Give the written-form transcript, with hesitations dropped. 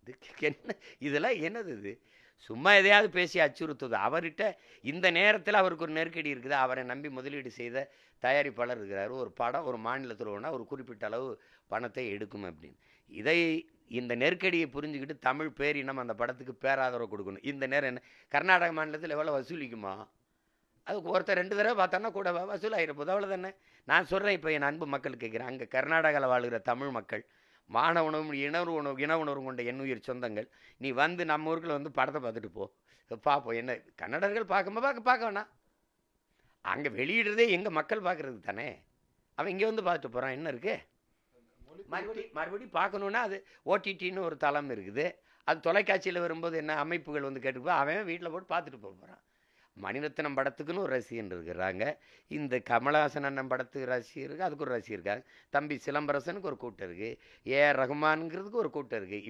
இதுக்கு என்ன இதெல்லாம் என்னது இது? சும்மா எதையாவது பேசி அச்சுறுத்துது. அவர்கிட்ட இந்த நேரத்தில அவருக்கு ஒரு நெருக்கடி இருக்குது. அவரை நம்பி முதலீடு செய்த தயாரிப்பாளர் இருக்கிறாரு. ஒரு படம் ஒரு மாநிலத்தில ஓடுனா ஒரு குறிப்பிட்ட அளவு பணத்தை எடுக்கும் அப்படின்னு. இதை இந்த நெருக்கடியை புரிஞ்சுக்கிட்டு தமிழ் பேரினம் அந்த படத்துக்கு பேராதரவு கொடுக்கணும். இந்த நேரம் என்ன கர்நாடக மாநிலத்தில எவ்வளோ வசூலிக்குமா? அதுக்கு ஒருத்தர் 2 தடவ பார்த்தான்னா கூட வசூலாயிர போது அவ்வளோதானே. நான் சொல்றேன் இப்ப என் அன்பு மக்கள் கேட்கிறேன். அங்க கர்நாடகால வாழுகிற தமிழ் மக்கள், மான உணவும், இன உணர்வும் கொண்ட எண்ணுயிர் சொந்தங்கள், நீ வந்து நம்ம ஊருக்குள்ள வந்து படத்த பார்த்துட்டு போ. பார்ப்போம் என்ன கன்னடர்கள் பார்க்கும்போது பார்க்க வேணாம். அங்க வெளியிடுறதே எங்க மக்கள் பார்க்கறதுக்கு தானே. அவன் இங்க வந்து பார்த்துட்டு போறான். என்ன இருக்கு? மறுபடியும் பார்க்கணும்னா அது ஓடிடின்னு ஒரு தளம் இருக்குது. அது தொலைக்காட்சியில வரும்போது என்ன அமைப்புகள் வந்து கேட்டுப்போ அவன் வீட்ல போட்டு பார்த்துட்டு போறான். மணிரத்னம் படத்துக்குன்னு ஒரு ரசிகன் இருக்கிறாங்க. இந்த கமலஹாசன் அண்ணன் படத்துக்கு ரசிகர் இருக்கு. அதுக்கு ஒரு ரசிகர் இருக்காங்க. தம்பி சிலம்பரசனுக்கு ஒரு கூட்டம் இருக்கு. ஏஆர் ரகுமான்ங்கிறதுக்கு ஒரு கூட்டம் இருக்கு.